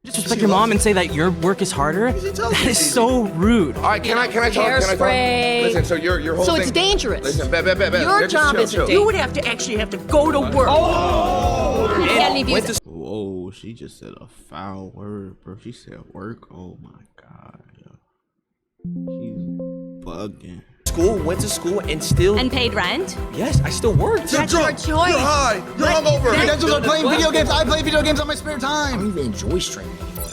Disrespect your mom and say that your work is harder? That is so rude. All right, can I talk? Can I talk? Listen, so your whole So thing. it's dangerous. Listen, bet. Your job isn't dangerous. You would have to actually have to go to work. You can't leave you. Whoa, she just said a foul word, bro. She said work. Oh my god, yo. She's bugging. Went to school, and still... And paid rent? Yes, I still worked. That's your choice. You're high. You're hungover. Credentials are playing video games. I play video games on my spare time. I don't even enjoy streaming anymore.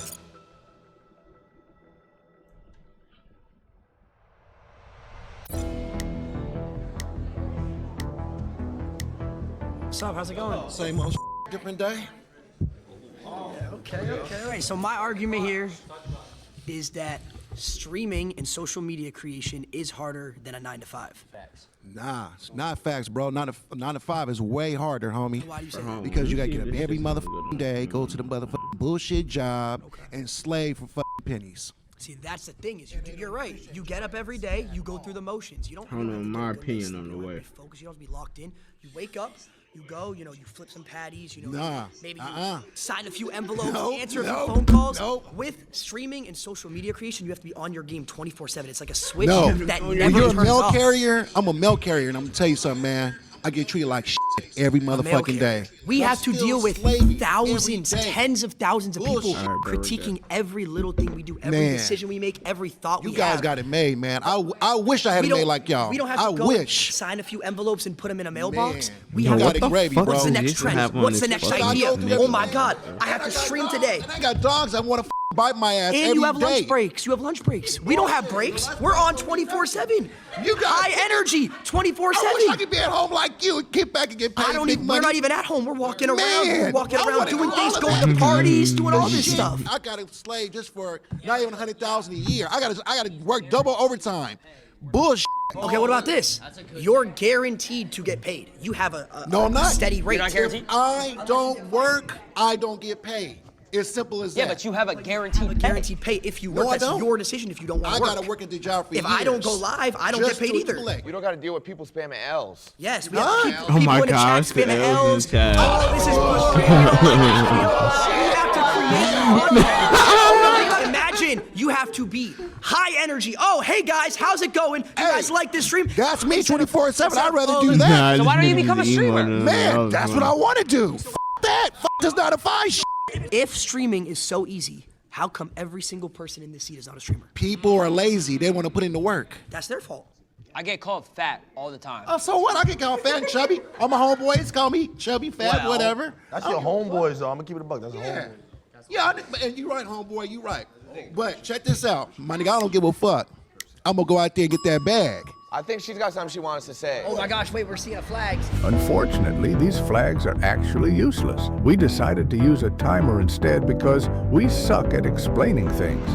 What's up? How's it going? Same old different day. Okay. All right. So my argument here is that streaming and social media creation is harder than a 9-to-5. Facts. Nah, it's not facts, bro. 9 to 5 is way harder, homie. Why do you say that? Because you gotta get up every motherfucking day, go to the motherfucking bullshit job, and slave for fucking pennies. See, that's the thing is, you're right. You get up every day, you go through the motions. You don't. I don't know my opinion on the way. Focus. You don't have to be locked in. You wake up. You go, you flip some patties, Nah, maybe you sign a few envelopes, answer a few no, phone calls. no. With streaming and social media creation, you have to be on your game 24/7. It's like a switch No, that when never you're a turns mail off. carrier, I'm a mail carrier, and I'm gonna tell you something, man. I get treated like shit every motherfucking day. We I'm have to still deal with slaving thousands, every day. tens of thousands of people Bullshit. All right, bro, critiquing every little thing we do, every Man. decision we make, every thought You we guys have. got it made, man. I wish I had We it made don't- like y'all. We don't have to I go wish. sign a few envelopes and put them in a mailbox. Man. We You have got to it gravy, bro. What's the You next should trend? have on What's the this next fucking idea? network. Oh my God, I have to stream today. And I got dogs that want to bite my ass And every you have day. lunch breaks. You have lunch breaks. We don't have breaks. We're on 24/7. You guys- high energy, I wish I 24/7. could be at home like you and get back and get paid big We're money. not even at home. We're walking around. Man, We're walking I around wanna doing do things, all of going that. to parties, doing all this Shit, stuff. I got to slave just for not even 100,000 a year. I got to work double overtime. Bullshit. Okay, what about this? You're guaranteed to get paid. You have a No, I'm not. steady rate. If I don't work, I don't get paid. It's simple as that. Yeah, but you have a guaranteed pay. Guaranteed pay if you work. I That's don't. your decision if you don't want I to work. got to work at the job for If years. I don't go live, I don't Just get paid to either. collect. You don't got to deal with people spamming L's. Yes, we have people, Oh my in the gosh, chat spamming the L's in L's. the chat. Oh, this is frustrating. You have to create content. Imagine you have to be high energy. Oh, hey guys, how's it going? You guys like this stream? That's me 24/7. I'd rather do Nah, that. So why don't you this become a nigga's streamer? emo, Man, that's what I want to do. F that. F this 9 to 5 shit. If streaming is so easy, how come every single person in this seat is not a streamer? People are lazy. They want to put in the work. That's their fault. I get called fat all the time. Oh, so what? I can call fat and chubby. All my homeboys call me chubby, fat, Well, whatever. That's your homeboys, though. I'm gonna keep it a buck. That's a homeboy. Yeah, and you right, homeboy, you right. But check this out. My nigga, I don't give a fuck. I'm gonna go out there and get that bag. I think she's got something she wants to say. Oh my gosh, wait, we're seeing a flag. Unfortunately, these flags are actually useless. We decided to use a timer instead because we suck at explaining things.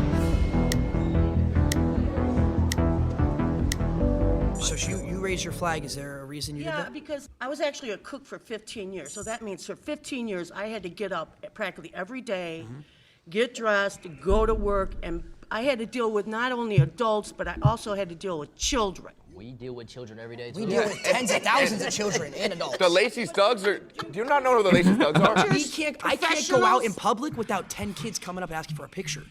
So you raised your flag. Is there a reason you did Yeah, that? because I was actually a cook for 15 years. So that means for 15 years, I had to get up practically every day, get dressed, go to work, and I had to deal with not only adults, but I also had to deal with children. We deal with children every day, too. We deal with tens of thousands of children and adults. The Lacey Stugs are. Do you not know who the Lacey Stugs are? I can't go out in public without 10 kids coming up asking for a picture.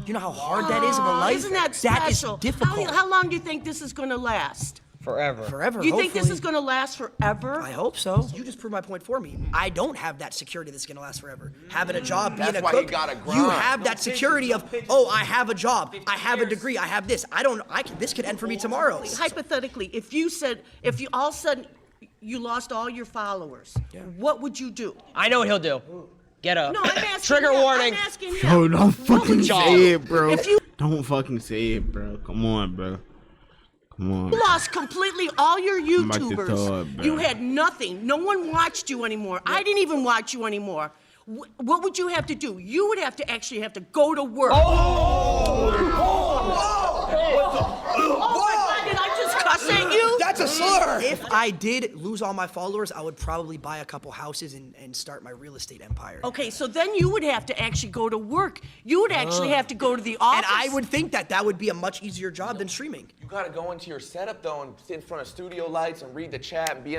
You know how hard that is of a life? Isn't that That is special? difficult. How long do you think this is going to last? Forever. Forever. You think this hopefully. is going to last forever? I hope so. You just proved my point for me. I don't have that security that's going to last forever. Having a job, being That's a why you cook, gotta grind. you have that security of, oh, I have a job, I have a degree, I have this. This could end for me tomorrow. Hypothetically, if you all of a sudden you lost all your followers, what would you do? I know what he'll do. Get up. No, I'm asking Trigger him. warning. I'm asking him. Yo, don't fucking job. say it, bro. If you Don't fucking say it, bro. Come on, bro. Come on. lost completely all your about to YouTubers, throw up, bro. you had nothing. No one watched you anymore. I didn't even watch you anymore. What would you have to do? You would have to go to work. Oh my God, did I just cuss at you? That's a slur. If I did lose all my followers, I would probably buy a couple houses and start my real estate empire. Okay, so then you would have to actually go to work. You would actually have to go to the office. And I would think that would be a much easier job than streaming. You gotta go into your setup though and sit in front of studio lights and read the chat and be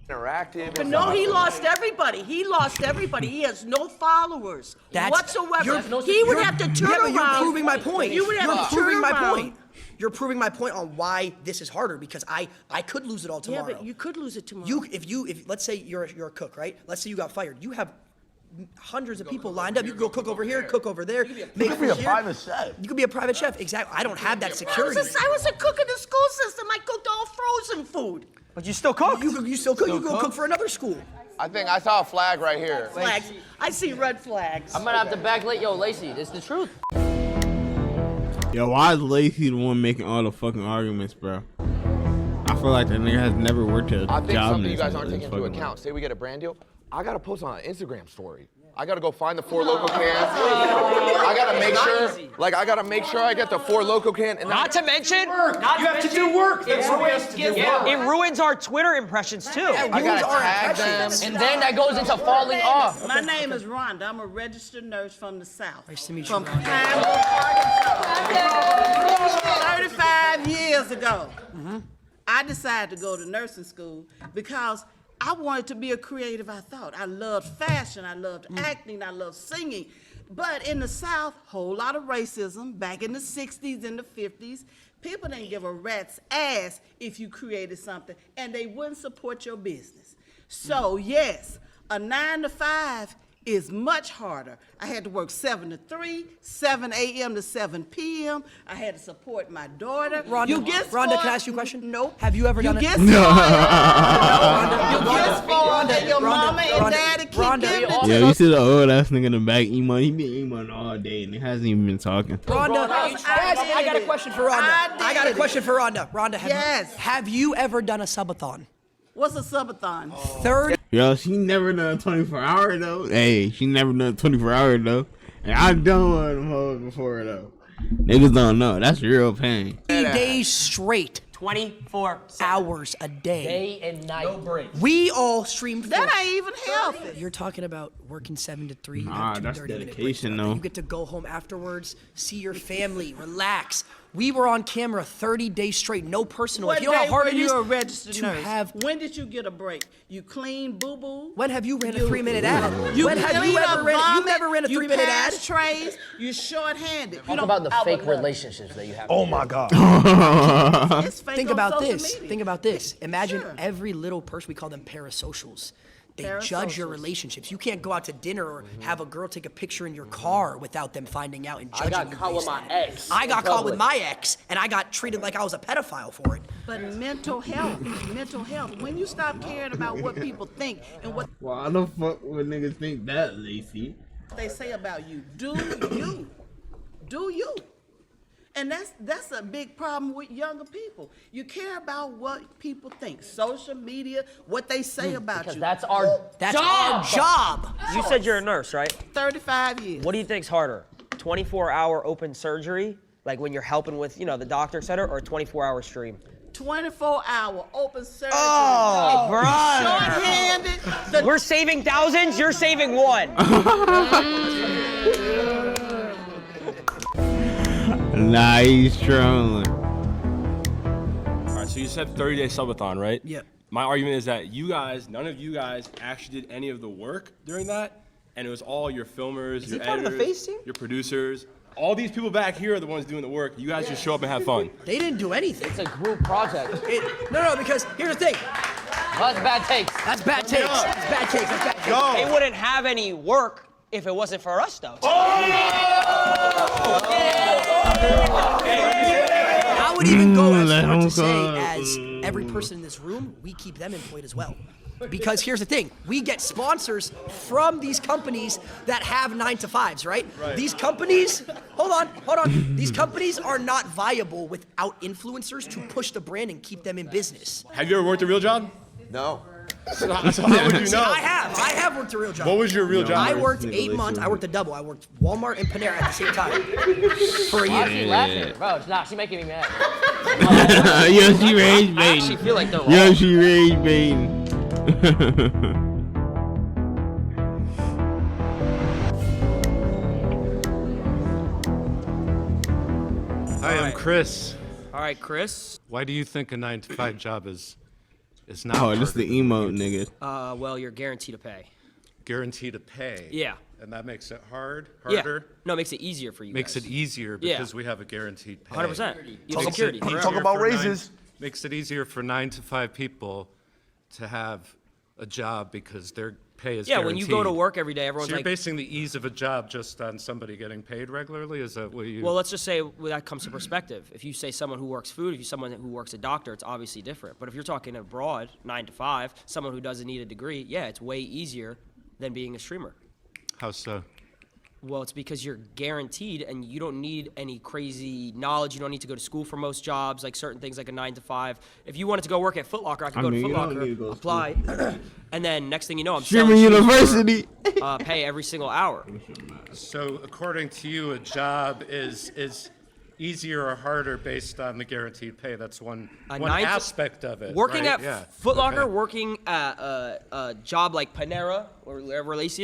interactive. But no, he lost everybody. He lost everybody. He has no followers whatsoever. He would have to turn around. You're proving my point. You would have to proving turn my around. point. You're proving my point on why this is harder because I could lose it all tomorrow. Yeah, but you could lose it tomorrow. If let's say you're a cook, right? Let's say you got fired. You have hundreds of people lined up. You can go cook over here, cook over there. You could be a private chef. You could be a private chef. Exactly. I don't have that security. I was a cook in the school system. I cooked all frozen food. But you still cook. You still cook. You go cook for another school. I think I saw a flag right here. Flags. I see red flags. I'm gonna have to backlight. Yo, Lacey, it's the truth. Yo, why is Lacey the one making all the fucking arguments, bro? I feel like that nigga has never worked at a I think job. something you in guys aren't this taking into fucking account. Say we get a brand deal, I gotta post on an Instagram story. I gotta go find the 4 Loco cans. I gotta make sure I get the 4 Loco can. And Not to mention, You have to do work. That's what we have to do. it ruins our Twitter impressions too. I gotta tag them. And then that goes into falling off. My name is Rhonda. I'm a registered nurse from the South. Nice to meet you, From Rhonda. Arkansas. 35 years ago, I decided to go to nursing school because I wanted to be a creative, I thought. I loved fashion, I loved acting, I loved singing. But in the South, whole lot of racism. Back in the 60s and the 50s, people didn't give a rat's ass if you created something, and they wouldn't support your business. So yes, a 9 to 5 is much harder. I had to work 7 to 3, 7 a.m. to 7 p.m. I had to support my daughter. Rhonda, can I ask you a question? Nope. Have you ever done it? You get spoiled. You get spoiled, and your mama and daddy keep giving it to Yeah, you see the old ass nigga in the back eating money. He been eating money all day and he hasn't even been talking. Rhonda, I got a question for Rhonda. I got a question for Rhonda. Rhonda, have you ever done a subathon? What's a subathon? Third. Yo, she never done a 24-hour though. Hey, she never done a 24-hour though. And I done one of them hoes before though. Niggas don't know. That's real pain. 3 days straight. 24 hours a day. Day and night. No break. We all streamed. That ain't even healthy. You're talking about working 7 to 3. Nah, that's dedication though. You get to go home afterwards, see your family, relax. We were on camera 30 days straight, no personal. What You know how day hard were it is you a registered to nurse? have. When did you get a break? You clean boo-boo? When have you ran a 3-minute ad? You When have you clean ever up ran? You vomit, never ran a 3-minute You ad. pass trays. You short-handed. Talk about the fake relationships that you have. Oh my God. It's fake Think on about social this. media. Think about this. Imagine Sure. every little person. We call them parasocials. They judge your Parasocials. relationships. You can't go out to dinner or have a girl take a picture in your car without them finding out and judging you. I got caught with my ex. I got in caught with public. my ex, and I got treated like I was a pedophile for it. But mental health, when you stop caring about what people think and what Why the fuck would niggas think that, Lacey? they say about you, do you. Do you. And that's a big problem with younger people. You care about what people think, social media, what they say about Because you. that's our job. You said you're a nurse, right? 35 years. What do you think's harder? 24-hour open surgery, like when you're helping with, the doctor, et cetera, or 24-hour stream? 24-hour open surgery. Oh, brother. Short-handed. We're saving thousands, you're saving one. Nah, he's trolling. All right, so you said 30-day subathon, right? Yeah. My argument is that none of you guys actually did any of the work during that, and it was all your filmers, your part of the editors, face team? your producers. All these people back here are the ones doing the work. You guys just show up and have fun. They didn't do anything. It's a group project. No, because here's the thing. That's bad takes. That's bad takes. That's bad takes. That's bad takes. They wouldn't have any work if it wasn't for us, though. I would even go as far to say, as every person in this room, we keep them employed as well. Because here's the thing, we get sponsors from these companies that have 9 to 5s, right? These companies, hold on. These companies are not viable without influencers to push the brand and keep them in business. Have you ever worked a real job? No. So how would you See, know? I have worked a real job. What was your real job? I worked 8 months. I worked a double. I worked Walmart and Panera at the same time for a Why is year. she laughing? Bro, she's making me mad. Yo, she rage baiting. I actually feel like they're wrong. Yo, she rage baiting. Hi, I'm Chris. All right, Chris. Why do you think a 9-to-5 job is not Oh, this the harder? emote nigga. Well, you're guaranteed to pay. Guaranteed to pay? Yeah. And that makes it harder? Yeah. No, it makes it easier for you Makes guys. it easier Yeah. because we have a guaranteed pay. 100%. You have Makes security. it easier Talk about for raises. Makes it easier for 9-to-5 people to have a job because their pay is Yeah, guaranteed. when you go to work every day, everyone's So you're like, basing the ease of a job just on somebody getting paid regularly? Is that what you... well, let's just say that comes to perspective. If you say someone who works food, if you someone who works a doctor, it's obviously different. But if you're talking abroad, 9 to 5, someone who doesn't need a degree, yeah, it's way easier than being a streamer. How so? Well, it's because you're guaranteed and you don't need any crazy knowledge. You don't need to go to school for most jobs, like certain things like a 9 to 5. If you wanted to go work at Foot Locker, I could go to Foot you don't Locker, need to go to apply, and then next thing you know, I'm Streamer selling shoes University. for, pay every single hour. So according to you, a job is easier or harder based on the guaranteed pay? That's one aspect of it. Working right? at Yeah. Foot Locker, Okay. working at a job like Panera or wherever Lacey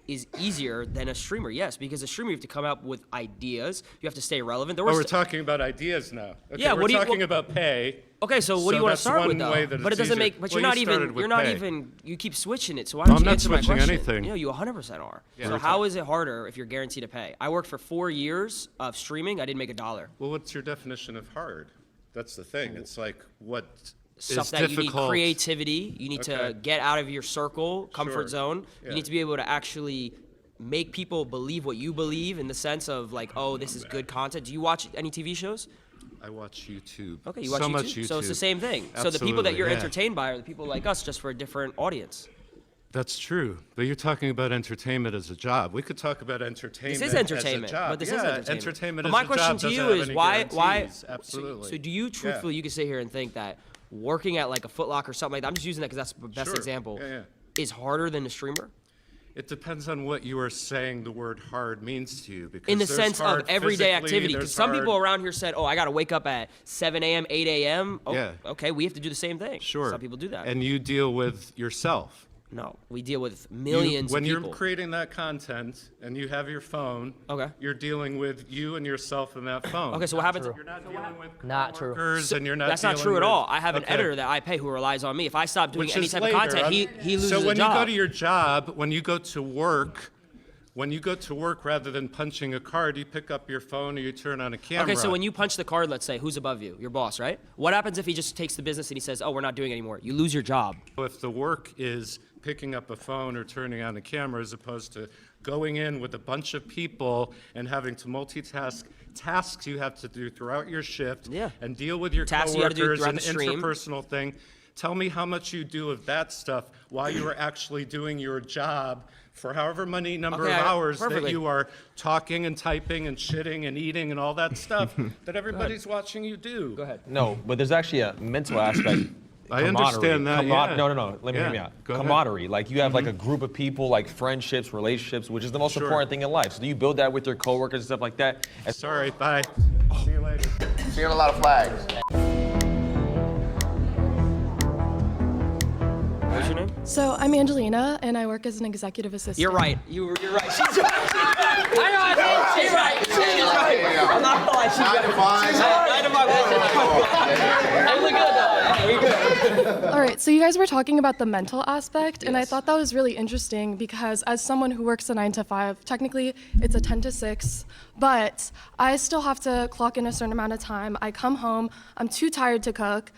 is easier than a streamer, yes, because a streamer you have to come up with ideas, you have to stay relevant. There Oh, was we're talking about ideas now. Okay, Yeah, we're what do you- talking about pay. Okay, so what do you want to that's start with one though? way that But it it's doesn't easier. make. But Well, you're not you started even. with You're not pay. even. You keep switching it. So why No, don't I'm you not answer my switching question? anything. You know, you 100% are. Yeah. So how is it harder if you're guaranteed to pay? I worked for 4 years of streaming. I didn't make $1. Well, what's your definition of hard? That's the thing. It's like what Stuff is that difficult. you need creativity. You need to Okay. get out of your circle, comfort Sure. zone. Yeah. You need to be able to actually make people believe what you believe in the sense of like, oh, this is good content. Do you watch any TV shows? I watch YouTube. Okay, you watch so YouTube. much YouTube. So it's the same thing. So the people that Absolutely, you're yeah. entertained by are the people like us, just for a different audience. That's true, but you're talking about entertainment as a job. We could talk about entertainment. This is entertainment, as a job. but this yeah, is entertainment. Entertainment But as my a question job to doesn't you have is any why? guarantees. Absolutely. So do you truthfully, you could sit here and think that working at like a Foot Locker or something like that? I'm just using that because that's the best Sure. example. Yeah. Is harder than a streamer? It depends on what you are saying the word hard means to you. Because In the there's sense of hard everyday physically, activity. Because there's some hard- people around here said, oh, I got to wake up at 7 a.m., 8 a.m. Oh, Yeah. okay, we have to do the same thing. Sure. Some people do that. And you deal with yourself. No, we deal with millions when of people. you're creating that content and you have your phone, Okay. you're dealing with you and yourself in that phone. Okay, so what happens? You're not dealing with Not true. coworkers and you're not That's not dealing true at with- all. I have an Okay. editor that I pay who relies on me. If I stop doing Which any is type later. of content, he loses So when a job. you go to your job, when you go to work, rather than punching a card, you pick up your phone or you turn on a camera. Okay, so when you punch the card, let's say, who's above you? Your boss, right? What happens if he just takes the business and he says, oh, we're not doing it anymore? You lose your job. If the work is picking up a phone or turning on a camera as opposed to going in with a bunch of people and having to multitask tasks you have to do throughout your shift and deal with your Tasks you gotta do coworkers throughout and the stream. interpersonal thing. Tell me how much you do of that stuff while you are actually doing your job for however many number Okay, of hours perfectly. that you are talking and typing and shitting and eating and all that stuff that everybody's watching you do. Go ahead. No, but there's actually a mental aspect. I understand that, yeah. No. Let me hear me Yeah, out. go ahead. Camaraderie. Like you have like a group of people, like friendships, relationships, which is the most Sure. important thing in life. So do you build that with your coworkers and stuff like that? Sorry, bye. See you later. Seeing a lot of flags. What's your name? So I'm Angelina, and I work as an executive assistant. You're right. You're right. She's right. I know. She's right. She's right. I'm not gonna lie. She's right. 9 to 5. She's right. 9 to 5. I look good though. We good. All right, so you guys were talking about the mental aspect, and I thought that was really interesting because as someone who works a 9 to 5, technically it's a 10 to 6, but I still have to clock in a certain amount of time. I come home, I'm too tired to cook.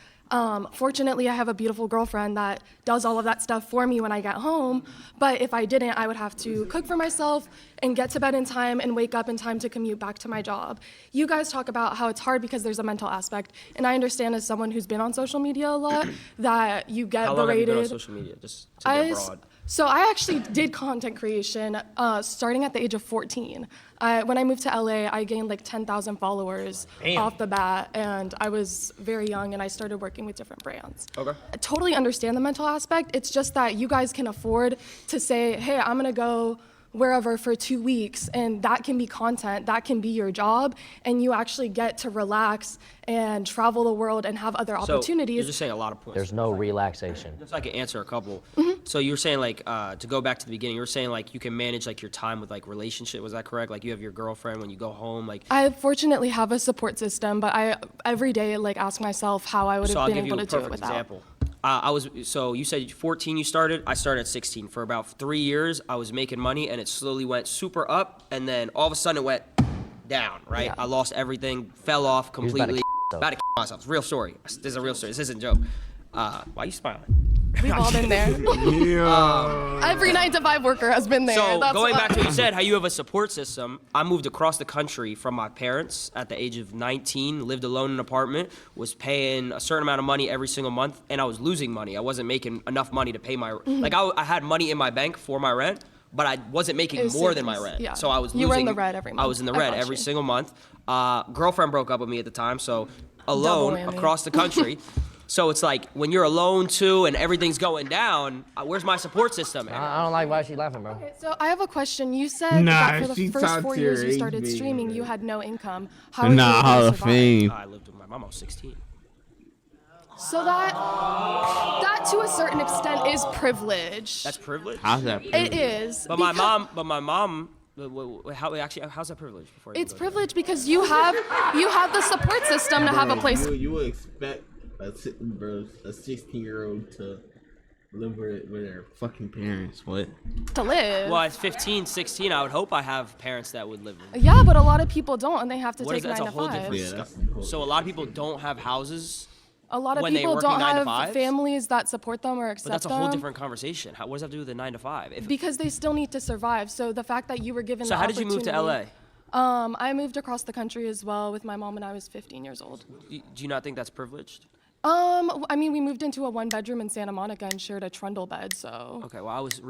Fortunately, I have a beautiful girlfriend that does all of that stuff for me when I get home, but if I didn't, I would have to cook for myself and get to bed in time and wake up in time to commute back to my job. You guys talk about how it's hard because there's a mental aspect, and I understand as someone who's been on social media a lot that you get How long have you berated. been on social media? Just to get broad. So I actually did content creation starting at the age of 14. When I moved to LA, I gained like 10,000 followers off the bat, and I was very young, and I started working with different brands. Okay. I totally understand the mental aspect. It's just that you guys can afford to say, hey, I'm gonna go wherever for 2 weeks, and that can be content, that can be your job, and you actually get to relax and travel the world and have other opportunities. You're just saying a lot of points. There's no relaxation. Just so I can answer a couple. So you were saying like, to go back to the beginning, you were saying like you can manage like your time with like relationship, was that correct? Like you have your girlfriend when you go home, like. I fortunately have a support system, but I every day like ask myself how I would have been able to do it without. Example. So you said 14 you started, I started at 16. For about 3 years, I was making money and it slowly went super up and then all of a sudden it went down, right? Yeah. I lost everything, fell off completely. About to myself. It's a real story. This is a real story. This isn't a joke. Why are you smiling? We've all been there. Every 9-to-5 worker has been there. So That's going why. back to what you said, how you have a support system. I moved across the country from my parents at the age of 19, lived alone in an apartment, was paying a certain amount of money every single month, and I was losing money. I wasn't making enough money to pay my, like I had money in my bank for my rent, but I wasn't making more than my rent. Yeah. So I was losing. You were in the red every month. I was in the red every single month. Girlfriend broke up with me at the time, so alone Double whammy. across the country. So it's like when you're alone too and everything's going down, where's my support system? I don't like why she laughing, bro. Okay, so I have a question. You said that for the first 4 years you started streaming, you had no income. How were you able to Hall of survive? Fame. I lived with my mom. I was 16. So that to a certain extent is privilege. That's privilege. How's that? It is. But my mom. How's that privilege? Before It's privilege because you have the support system to have a place. You would expect a 16-year-old to live with their fucking parents. What? To live. Well, at 15, 16, I would hope I have parents that would live with me. Yeah, but a lot of people don't, and they have to What take is that? 9 That's to a whole 5. different So a lot of people don't have houses. A lot of when they people working don't 9 to have 5s? families that support them or accept But that's a them. whole different conversation. What does that have to do with the 9 to 5? Because they still need to survive. So the fact that you were given So the how did you move to LA? I moved across the country as well with my mom when I was 15 years old. Do you not think that's privileged? I mean, we moved into a 1-bedroom in Santa Monica and shared a trundle bed, so. Okay, well, I was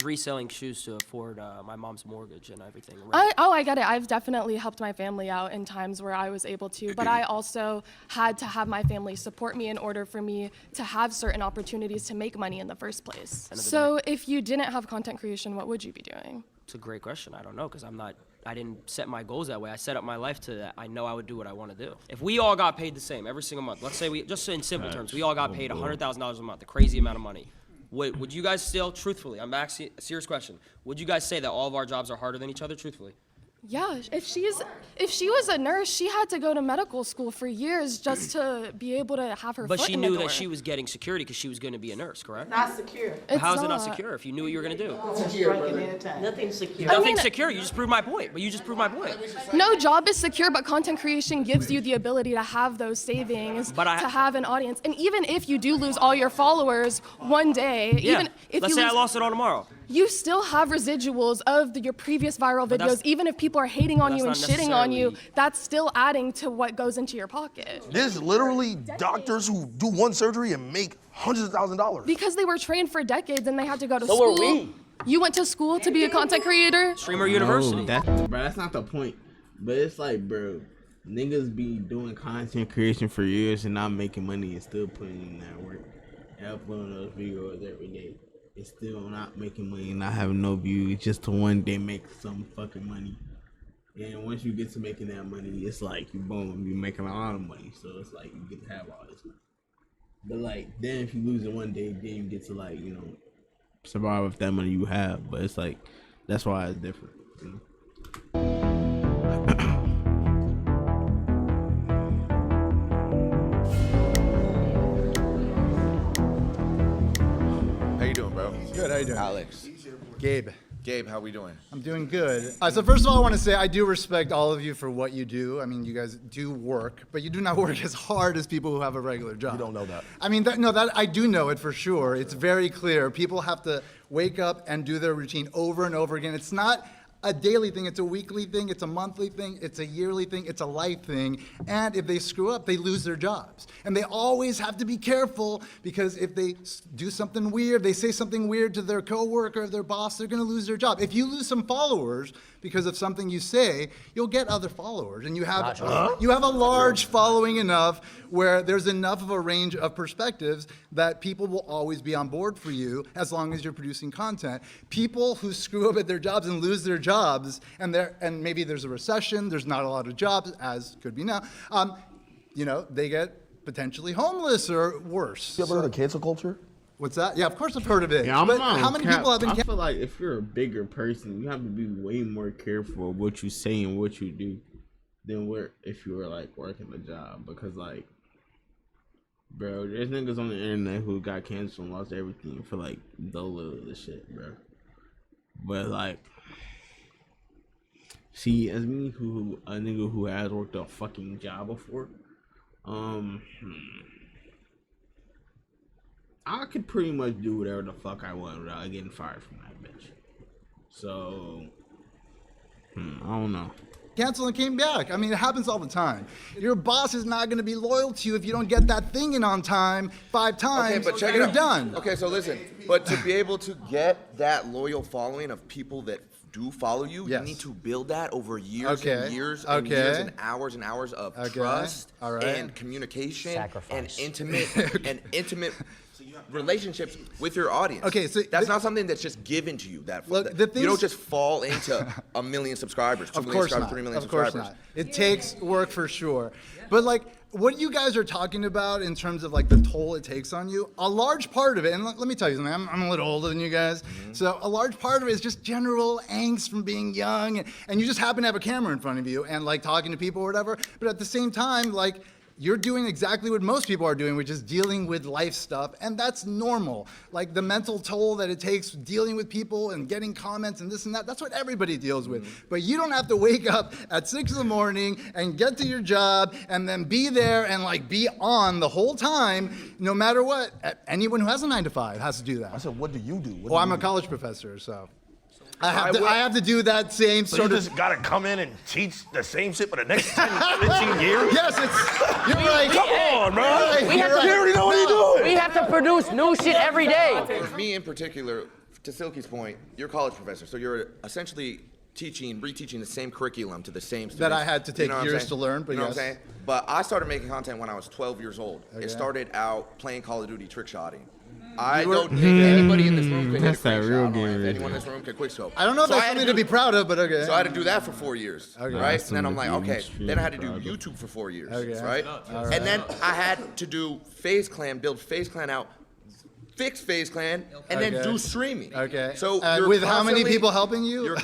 reselling shoes to afford my mom's mortgage and everything. I get it. I've definitely helped my family out in times where I was able to, but I also had to have my family support me in order for me to have certain opportunities to make money in the first place. So if you didn't have content creation, what would you be doing? It's a great question. I don't know, because I didn't set my goals that way. I set up my life to that. I know I would do what I want to do. If we all got paid the same every single month, let's say just in simple terms, we all got paid $100,000 a month, a crazy amount of money. Would you guys still, truthfully, I'm asking a serious question, would you guys say that all of our jobs are harder than each other, truthfully? Yeah, if she was a nurse, she had to go to medical school for years just to be able to have her But foot she in the knew door. that she was getting security because she was going to be a nurse, correct? Not secure. How is it not secure if you knew what you were going to do? Nothing's secure. Nothing's secure. You just proved my point. But you just proved my point. No job is secure, but content creation gives you the ability to have those savings, to have an audience. And even if you do lose all your followers one day, Yeah. even if Let's you say lose, I lost it all tomorrow. you still have residuals of your previous viral But that's- videos. Even if people are hating on you and that's not shitting on you, necessarily- that's still adding to what goes into your pocket. There's literally doctors who do one surgery and make hundreds of $1,000s. Because they were trained for decades and they had to go to So school. were we. You went to school to be a content creator? Streamer University. Bro, that's not the point. But it's like, bro, niggas be doing content creation for years and not making money and still putting in that work and uploading those videos every day. It's still not making money and not having no views just to one day make some fucking money. And once you get to making that money, it's like, boom, you're making a lot of money. So it's like, you get to have all this money. But like, then if you lose it one day, then you get to like, you know, survive with that money you have. But it's like, that's why it's different, you know? How you doing, bro? Good, how you doing? Alex. Gabe. Gabe, how we doing? I'm doing good. So first of all, I want to say I do respect all of you for what you do. I mean, you guys do work, but you do not work as hard as people who have a regular job. You don't know that. I mean, that I do know it for sure. It's very clear. People have to wake up and do their routine over and over again. It's not a daily thing, it's a weekly thing, it's a monthly thing, it's a yearly thing, it's a life thing. And if they screw up, they lose their jobs. And they always have to be careful because if they do something weird, they say something weird to their coworker or their boss, they're gonna lose their job. If you lose some followers because of something you say, you'll get other followers. And you have a large following enough where there's enough of a range of perspectives that people will always be on board for you as long as you're producing content. People who screw up at their jobs and lose their jobs, and maybe there's a recession, there's not a lot of jobs, as could be now, you know, they get potentially homeless or worse. You ever heard of cancel culture? What's that? Yeah, of course I've heard of it. Yeah, but how many people have been I feel like if you're a bigger person, you have to be way more careful of what you say and what you do than if you were like working a job. Because like, bro, there's niggas on the internet who got canceled and lost everything for like the little of the shit, bro. But like, see, as me, a nigga who has worked a fucking job before, I could pretty much do whatever the fuck I want without getting fired from that bitch. So, I don't know. Canceled and came back. I mean, it happens all the time. Your boss is not going to be loyal to you if you don't get that thing in on time 5 times. Okay, but check you're it out. done. Okay, so listen, but to be able to get that loyal following of people that do follow you, you need to build that over years and years and years and hours of trust and communication and intimate relationships with your audience. Okay, so that's not something that's just given to you. You don't just fall into 1 million subscribers, 2 million subscribers, 3 million subscribers. Of course not. It takes work for sure. But like what you guys are talking about in terms of like the toll it takes on you, a large part of it, and let me tell you something, I'm a little older than you guys, so a large part of it is just general angst from being young, and you just happen to have a camera in front of you and like talking to people or whatever, but at the same time, like, you're doing exactly what most people are doing, which is dealing with life stuff, and that's normal. Like the mental toll that it takes dealing with people and getting comments and this and that, that's what everybody deals with. But you don't have to wake up at 6 in the morning and get to your job and then be there and like be on the whole time, no matter what. Anyone who has a 9 to 5 has to do that. I said, what do you do? Well, I'm a college professor, so. I have to do that same So sort you of. just gotta come in and teach the same shit for the next 10, 15 years? Yes, you're right. Come on, bro. We have You already know what you're doing. We have to produce new shit every day. For me in particular, to Silky's point, you're a college professor, so you're essentially reteaching the same curriculum to the same students. That I had to take what I'm years saying? to learn, but you know yes. what I'm saying? But I started making content when I was 12 years old. Okay. It started out playing Call of Duty trick shotting. I don't think anybody in this room could hit a That's that quick real shot. game. Anyone in this room could quick scope. I don't know if that's something to be proud of, but okay. So I had to do that for 4 years, Okay. right? That's And then I'm like, something okay. to be Then I had to do proud of. YouTube for 4 years, Okay. right? All right. And then I had to do FaZe Clan, build FaZe Clan out, fix FaZe Clan, and then Okay. do streaming. Okay. So And you're with how many constantly- people helping you?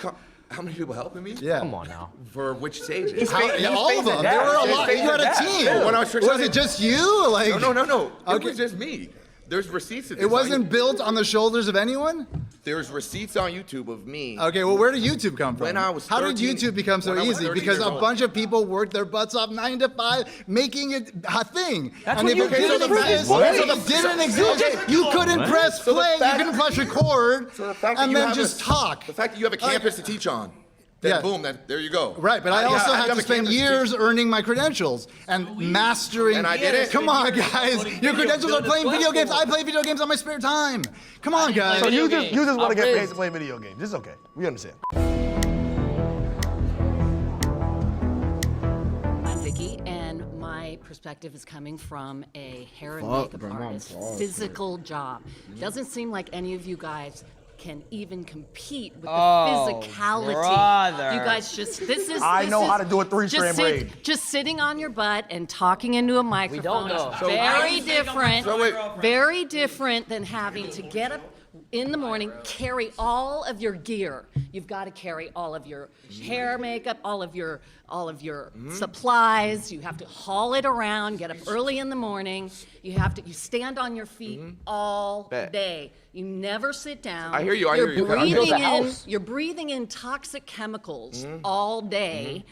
How many people helping me? Yeah. Come on now. For which stages? All of them. There were a lot. You had a team. Oh, when I was trick Was shotting- it just you? Like No. It Okay. was just me. There's receipts of this. It wasn't built on the shoulders of anyone? There's receipts on YouTube of me. Okay, well, where did YouTube come from? When I was How did 13 YouTube become so when I was easy? 13 Because years a old. bunch of people worked their butts off 9 to 5, making it a thing. That's and what if you it did didn't in the previous exist, days. if it didn't exist, you couldn't press So the play, you fact- couldn't press record, So the fact that and you then have just talk. The fact that you have a campus to teach on, then Yeah. boom, there you go. Right, but I Yeah, also I had have to a spend campus to years teach. earning my credentials and mastering. And I did it. Come on, guys. Your credentials are playing video games. I play video games on my spare time. Come on, guys. So you just want to get paid to play video games. It's okay. We understand. I'm Vicky, and my perspective is coming from a hair and makeup artist, physical job. Doesn't seem like any of you guys can even compete with the physicality. brother. You guys this is. I this know is- how to do a 3-strand braid. Just sitting on your butt and talking into a microphone know. is So very different. So wait. Very different than having to get up in the morning, carry all of your gear. You've got to carry all of your hair, makeup, all of your supplies. You have to haul it around, get up early in the morning. You stand on your feet all Bet. day. You never sit down. I hear you, I You're hear you. I built a house. You're breathing in toxic chemicals all day.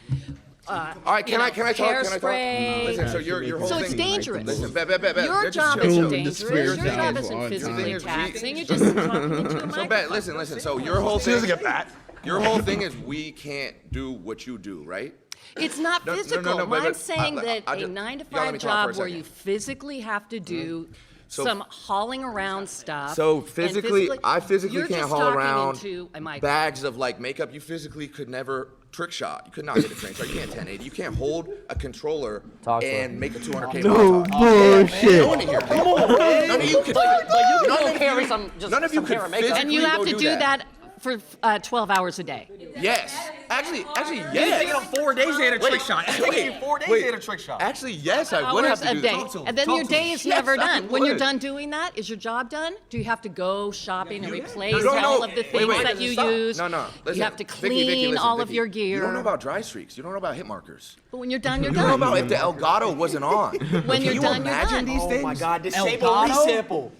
All right, can I talk? Hairspray. Listen, so your whole So thing. it's dangerous. Listen, bet. Your Just job chill, isn't chill. dangerous. Just Your thing job is- isn't the physically thing is, taxing. You're just talking into a So microphone. listen. So your whole She thing. doesn't get that. Your whole thing is we can't do what you do, right? It's not physical. but I'm saying that I a just- 9 to y'all let 5 me talk for a job where second. you physically have to do So- some hauling around stuff. So and physically, I physically you're can't just haul talking around into a mic. bags of like makeup. You physically could never trick shot. You could not hit a trick shot. You can't 1080. You can't hold a controller and make a 200K No montage. bullshit. No one in here. None of you could. But you none can of go carry you- some, just none of you some could hair and makeup. physically And you have go to do that for 12 hours a day. Yes. Actually, You're yes. taking them 4 days to hit a trick shot. It's taking you 4 days to hit a trick shot. Actually, yes, I would have Hours to a do day. that. And then your day is Yes, never I done. When you're would. done doing that, is your job done? Do you have to go shopping and replace You don't all know- of the wait, things wait, that you stop. use? No. Listen, You have to Vicky, clean listen, all of Vicky. your gear. You don't know about dry streaks. You don't know about hit markers. But when you're done, you're You don't know done. about if the Elgato wasn't on. When Can you're you done, you're imagine done. these Oh things? my God, disable Elgato? resample.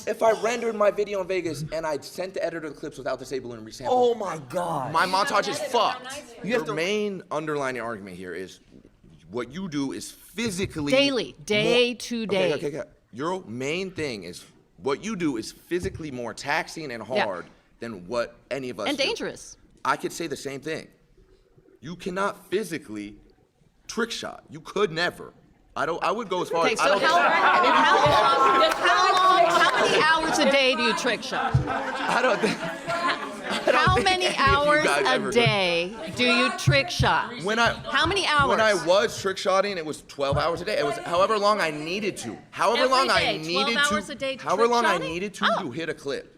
If I rendered my video in Vegas and I sent the editor the clips without disabling and resample, Oh my God. my montage is fucked. You have Your main underlying argument here is what you do is physically Daily, day to day. Okay. Your main thing is what you do is physically more taxing and Yeah. hard than what any of us And do. dangerous. I could say the same thing. You cannot physically trick shot. You could never. I would go as far Okay, as so I don't how many hours a day do you trick shot? I don't think. How many hours guys a ever do. day do you trick shot? How many hours? When I was trick shotting, it was 12 hours a day. It was however long I needed to. However Every long I day, 12 needed hours to. a day However trick long I shotting? needed to hit a clip.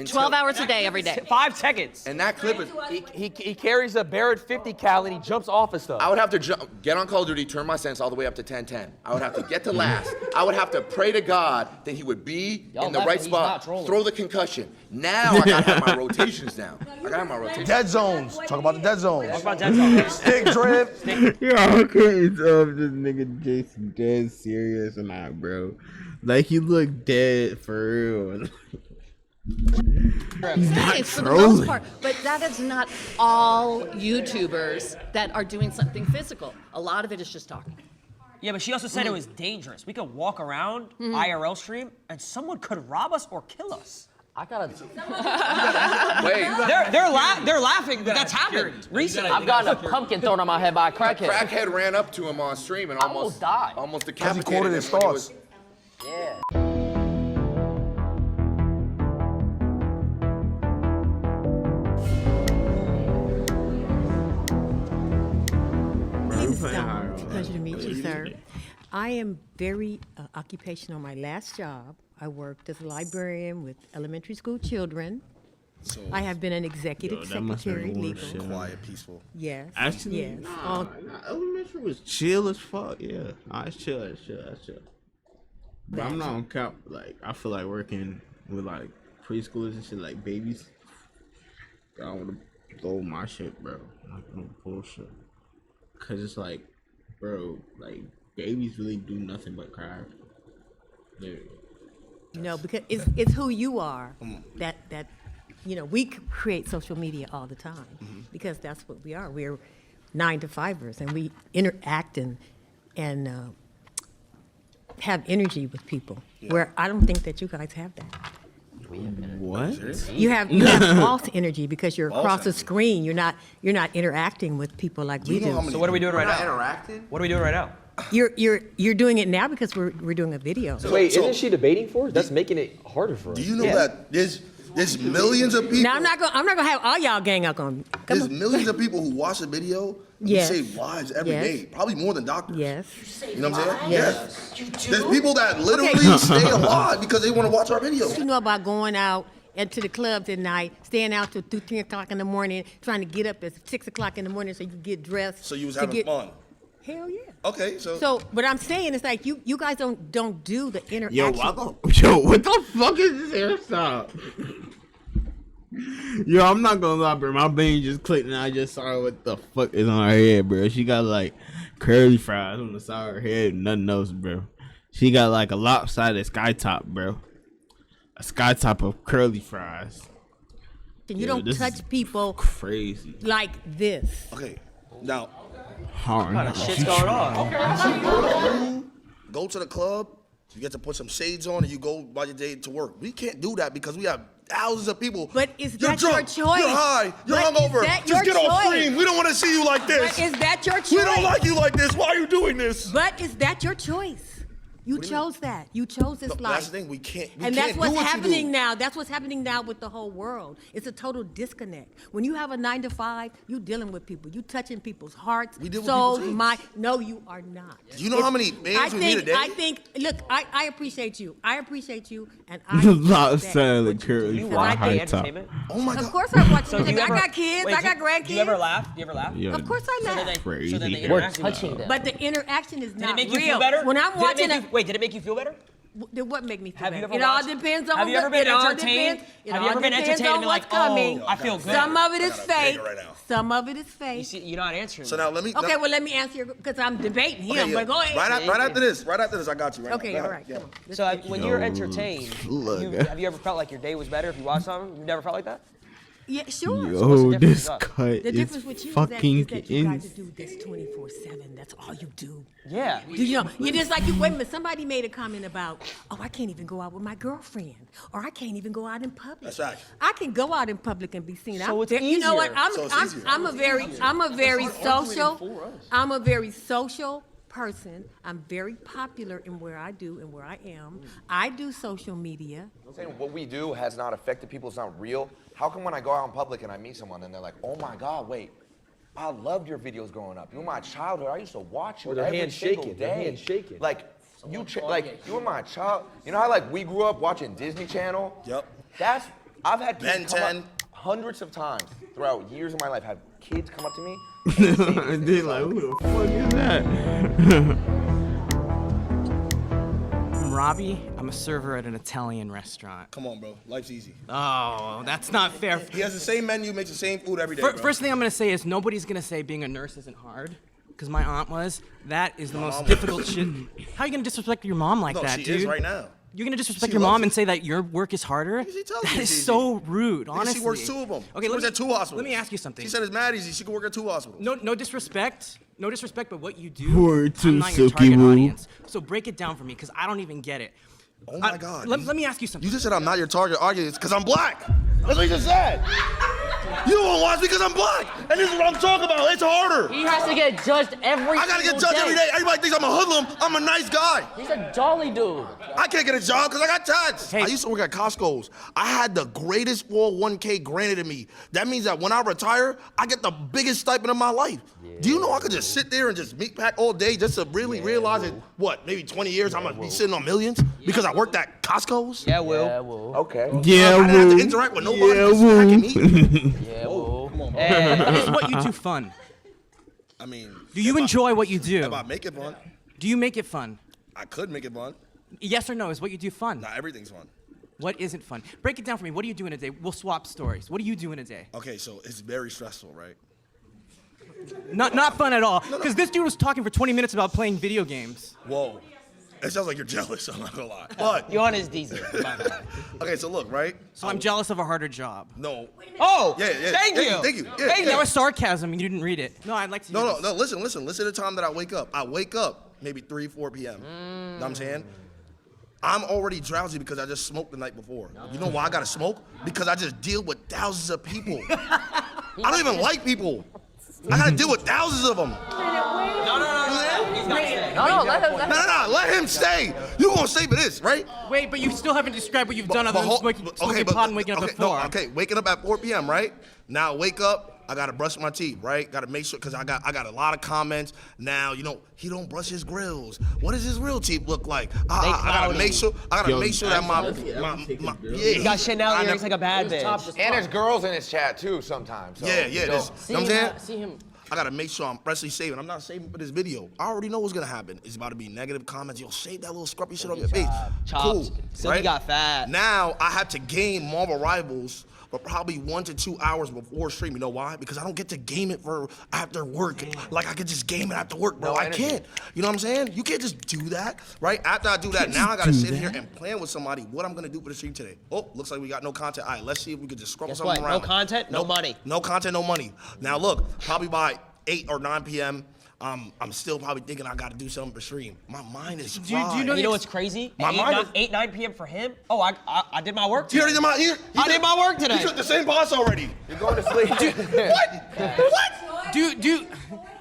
12 hours a day every day. 5 seconds. And that clip is. He carries a Barrett 50 cal and he jumps off of stuff. I would have to get on Call of Duty, turn my sense all the way up to 1010. I would have to get to last. I would have to pray to God that he would be Y'all in the laughing, right he's not spot, trolling. throw the concussion. Now I gotta have my rotations down. I gotta have my rotations. Dead zones. Talk about the dead zones. Talk about dead zones. Stick drift. Yo, I couldn't tell if this nigga Jason dead serious or not, bro. Like, he look dead for real. He's not It's for the most trolling. part, but that is not all YouTubers that are doing something physical. A lot of it is just talking. Yeah, but she also said it was dangerous. We could walk around IRL stream and someone could rob us or kill us. I gotta. Wait. They're laughing, but that's happened recently. I've gotten a pumpkin thrown on my head by a crackhead. Crackhead ran up to him on stream and almost died. almost Because he decapitated quoted him his when he thoughts. was- Yeah. My name is Dawn. Pleasure to meet you, sir. I am very occupational. My last job, I worked as a librarian with elementary school children. I have been an executive that must be secretary, more legal. shit. Quiet, peaceful. Yes. Actually, yes. nah, elementary was chill as fuck. Yeah, nah, it's chill. But I'm not on cap. Like, I feel like working with like preschoolers and shit, like babies. I want to throw my shit, bro. Like, no bullshit. Cause it's like, bro, like babies really do nothing but cry. Literally. No, because it's who you are that we create social media all the time because that's what we are. We're 9-to-5ers and we interact and have energy with people. Where I don't think that you guys have that. What? You have false energy because you're across the screen. You're not interacting with people like we do. So what are we doing right now? Interacting? What are we doing right now? You're doing it now because we're doing a video. Wait, isn't she debating for us? That's making it harder for us. Do you know that there's millions of people? Now I'm not gonna have all y'all gang up on me. There's millions of people who watch the video and Yes. save lives every Yes. day. Probably more than doctors. Yes. You know what I'm saying? Yes. There's people that literally stay alive because they want to watch our videos. You know about going out into the clubs at night, staying out till 2, 3 o'clock in the morning, trying to get up at 6 o'clock in the morning so you can get dressed. So you was to having get- fun. Hell yeah. Okay, so So what I'm saying is like you guys don't do the interaction. Yo, what the fuck is this hairstyle? Yo, I'm not gonna lie, bro. My brain just clicked and I just saw what the fuck is on her head, bro. She got like curly fries on the side of her head and nothing else, bro. She got like a lopsided sky top, bro. A sky top of curly fries. And you Yo, don't this touch is people crazy. like this. Okay, now Hard. What kind of shit's going on? go to the club. You get to put some shades on and you go by your day to work. We can't do that because we have thousands of people. But is you're that drunk, your choice? You're high. You're But is hungover. that Just your get off choice? screen. We don't want to see you like this. But is that your choice? We don't like you like this. Why are you doing this? But is that your choice? You chose that. You chose this life. That's the thing. We can't. And can't that's what's do what happening you do. now. That's what's happening now with the whole world. It's a total disconnect. When you have a 9 to 5, you dealing with people. You touching people's hearts, We deal with souls, people's mind. No, you are not. Do you know how many bands we meet a day? I think. Look, I appreciate you. I appreciate you, and I. Not respect selling what the you curly do. You fly watch high gay top. entertainment? Oh my God. Of course I watch So do you entertainment. I ever- got kids. wait, I got grandkids. Do you ever laugh? Do you ever laugh? Yeah, Of course I So then laugh. they, Crazy. so then the We're interaction touching them. But the interaction is Did not it make you real. feel better? When I'm watching Wait, did it make you feel better? What make me feel Have you better? ever It all watched- depends on have you ever been it all entertained? depends- it Have you all ever been depends entertained on and been like, what's coming. oh, I feel good? Some of it is fake. right now. Some of it is fake. You see, you're not answering. So now let me. Okay, well let me answer your because I'm debating him. Okay, yeah. But go ahead. Right after this, I got you. Right Okay, now. all Go right. ahead. Come on. So when you're entertained, look. have you ever felt like your day was better if you watched something? You never felt like that? Yeah, sure. Yo, this cut The is difference with you fucking is that you guys do this 24/7. That's all you do. Yeah. Do you know? You're just like you. Wait a minute. Somebody made a comment about, oh, I can't even go out with my girlfriend, or I can't even go out in public. That's right. I can go out in public and be seen. So it's You know what? easier. I'm a very social person. I'm very popular in where I do and where I am. I do social media. I'm saying what we do has not affected people. It's not real. How come when I go out in public and I meet someone and they're like, oh my God, wait, I loved your videos growing up. You were my childhood. I used to watch you Or their every hands single shaking, day. their hands shaking. Like you were my child. You know how like we grew up watching Disney Channel? Yep. I've had kids Ben come 10. up hundreds of times throughout years of my life. Have kids come up to me. And they like, who the fuck is that? I'm Robbie. I'm a server at an Italian restaurant. Come on, bro. Life's easy. Oh, that's not fair. He has the same menu, makes the same food every day. Bro. First thing I'm gonna say is nobody's gonna say being a nurse isn't hard, because my aunt was. That is the My most mom difficult was. shit. How are you gonna disrespect your mom like No, that, she dude? is right now. You're gonna disrespect She your loves mom it. and say that your work is harder? She tells That me is it's so rude, Nigga, honestly. She works 2 of them. Okay, She works at 2 hospitals. Let me ask you something. She said it's mad easy. She can work at 2 hospitals. No disrespect. No disrespect, but what you do, Word to I'm not your Silky target Woo. audience. So break it down for me, because I don't even get it. Oh my God. Let me ask you something. You just said I'm not your target audience because I'm black. That's what you just said. You won't watch me because I'm black. And this is what I'm talking about. It's harder. He has to get judged every I gotta get single judged every day. Everybody thinks I'm a hoodlum. I'm a nice guy. He's a jolly dude. I can't get a job because I got taxed. I used to work at Costco's. I had the greatest 401k granted to me. That means that when I retire, I get the biggest stipend of my life. Do you know I could just sit there and just meat pack all day just to really realize that, what, maybe 20 years I'm gonna be sitting on millions because I worked at Costco's? Yeah, Will. Yeah, well. Okay. Yeah, I didn't have woo. to interact with nobody, Yeah, just woo. packing meat. Yeah, well. Come on, bro. Is what you do fun? I mean, Do you enjoy what you do? if I make it fun, Do you make it fun? I could make it fun. Yes or no? Is what you do fun? Not everything's fun. What isn't fun? Break it down for me. What do you do in a day? We'll swap stories. What do you do in a day? Okay, so it's very stressful, right? Not fun at all. Because this dude was talking for 20 minutes about playing video games. Whoa. It sounds like you're jealous, I'm not gonna lie. But You're on his diesel. okay, so look, right? So I'm jealous of a harder job. No. Oh, Yeah, yeah. thank you. Thank you. Yeah, Hey, yeah. that was sarcasm. You didn't read it. No, I'd like to. hear No, this. no, listen to the time that I wake up. I wake up maybe 3, 4 p.m. You know what I'm saying? I'm already drowsy because I just smoked the night before. You know why I gotta smoke? Because I just deal with thousands of people. I don't even like people. I gotta deal with thousands of them. Let him stay. You gonna stay for this, right? Wait, but you still haven't described what you've done other than smoking pot and waking up at 4. Okay, waking up at 4 p.m., right? Now wake up. I gotta brush my teeth, right? Gotta make sure, cause I got a lot of comments. Now, you know, he don't brush his grills. What does his real teeth look like? I gotta make sure. I gotta make sure that my He got Chanel earrings like a bad bitch. And there's girls in his chat too sometimes. So, Yeah. you know. You know what I'm saying? See him. I gotta make sure I'm freshly saving. I'm not saving for this video. I already know what's gonna happen. It's about to be negative comments. Yo, shave that little scruffy shit on your face. Cool. So he got fat. Now I have to game Marvel Rivals for probably 1 to 2 hours before stream. You know why? Because I don't get to game it for after work. Like I could just game it after work, bro. No I energy. can't. You know what I'm saying? You can't just do that, right? After I do that, now I gotta sit here and plan with somebody what I'm gonna do for the stream today. Oh, looks like we got no content. All right, let's see if we could just scrubble Guess something what? around. No content, no money. No content, no money. Now look, probably by 8 or 9 p.m., I'm still probably thinking I gotta do something for stream. My mind is Do you know what's crazy? My mind is 8, 9 p.m. for him? Oh, I did my work He today. already did my work today. He took the same boss already. You're going to sleep. What? Do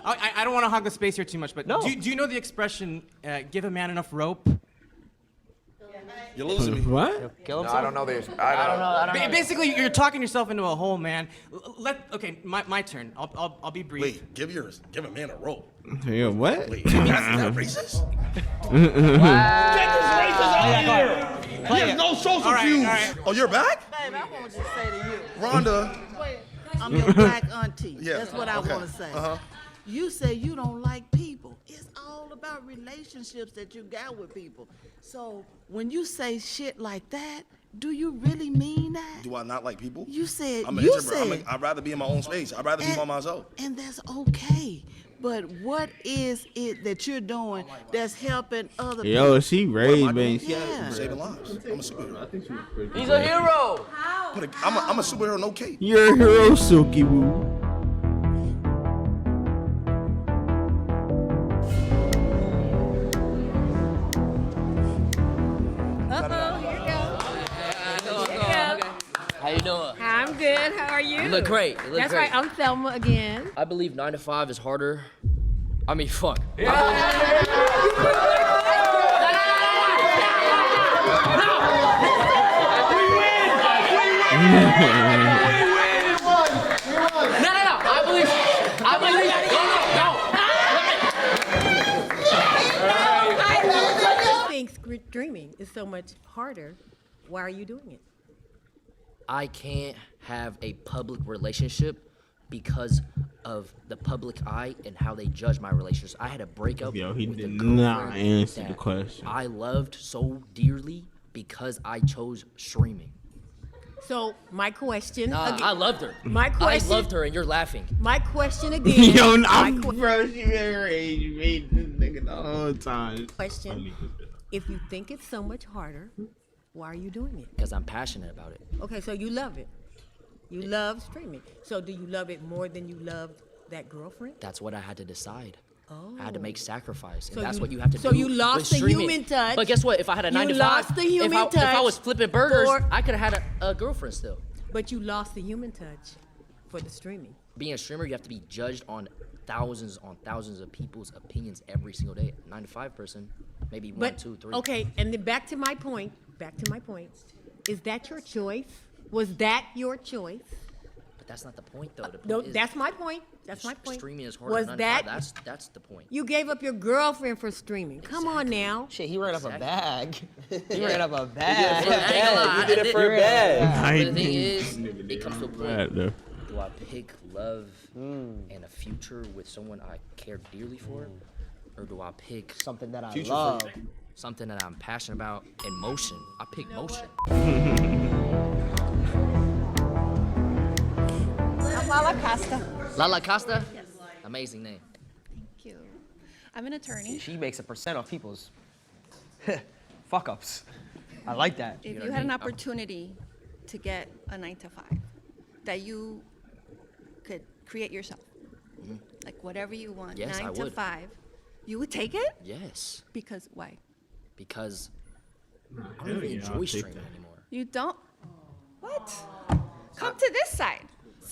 I don't want to hog the space here too much, but No. do you know the expression, give a man enough rope? You're losing me. What? No, I don't know this. I don't know. Basically, you're talking yourself into a hole, man. Okay, my turn. I'll be brief. Wait, give a man a rope. Yeah, what? Wait, that's not racist? Wow. Get this racist out of here! Play He has it. no social All right, cues. all right. Oh, you're back? Babe, I want to say to you, Rhonda. I'm your black auntie. Yeah, That's what I okay. want to say. Uh-huh. You say you don't like people. It's all about relationships that you got with people. So when you say shit like that, do you really mean that? Do I not like people? You said, I'm an you introvert. said, I'd rather be in my own space. I'd rather be by myself. and that's okay. But what is it that you're doing that's helping other people? Yo, she raised, man. Yeah. Saving lives. I'm a superhero. He's a hero. I'm a superhero, no cape. You're a hero, Silky Woo. How you doing? I'm good. How are you? You look great. You look That's great. right. I'm Thelma again. I believe 9 to 5 is harder. I mean, fuck. No. I believe. I think dreaming is so much harder. Why are you doing it? I can't have a public relationship because of the public eye and how they judge my relationships. I had a breakup. Yo, he with did a not girlfriend answer that the question. I loved so dearly because I chose streaming. So my question. Nah, again, I loved her. My question. I loved her, and you're laughing. My question again. Yo, my bro, you made this nigga the whole time. question. If you think it's so much harder, why are you doing it? Because I'm passionate about it. Okay, so you love it. You love streaming. So do you love it more than you loved that girlfriend? That's what I had to decide. Oh. I had to make sacrifice, and So that's you- what you have to so do. you lost with the streaming. human touch. But guess what? If I had a 9 to 5, lost the human if I touch was flipping burgers, for- I could have had a girlfriend still. But you lost the human touch for the streaming. Being a streamer, you have to be judged on thousands of people's opinions every single day. 9 to 5 person, maybe one, But 2, 3. okay, and then back to my point. Is that your choice? Was that your choice? But that's not the point, though. The point No, is that's my point. That's my point. streaming is harder Was than 9 to 5. that That's the point. you gave up your girlfriend for streaming? Come on now. Shit, he ran up a bag. He Yeah. ran up a I bag. ain't gonna lie, You did it for a I bag. But the thing is, it comes to a Bad, point. though. Do I pick love and a future with someone I care dearly for? Or do I pick something that I future love? for something that I'm passionate about and motion? I pick motion. I'm Lala Costa. Lala Costa? Yes. Amazing name. Thank you. I'm an attorney. She makes a percent off people's fuck ups. I like that. If you had an opportunity to get a 9 to 5 that you could create yourself, like whatever you want, Yes, 9 I to would. 5, you would take it? Yes. Because why? Because I don't even enjoy streaming anymore. You don't? What? Come to this side.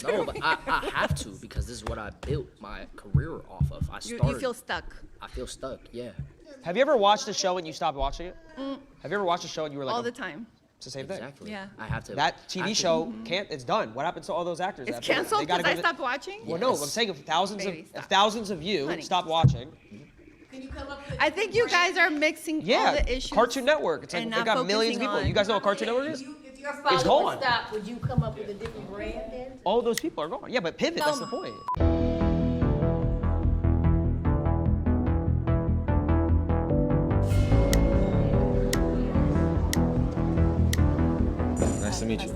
No, but I have to because this is what I built my career off of. I started. You feel stuck. I feel stuck, yeah. Have you ever watched a show and you stopped watching it? Mm, Have you ever watched a show and you were like, all the time. it's the same thing. Exactly. Yeah. I have to. That I TV have to- show can't. It's done. What happens to all those actors? It's after that? canceled They gotta because I go to- stopped watching? Well, no. I'm Yes. saying if thousands Baby, of you Honey. stop watching. I think you guys are mixing all Yeah, the issues. Cartoon Network. It's like and they not got millions of focusing people. on- You guys know what Cartoon Network is? If your It's father gone. would stop, would you come up with a different brand then? All those people are gone. Yeah, but pivot. That's the point. Nice to meet you.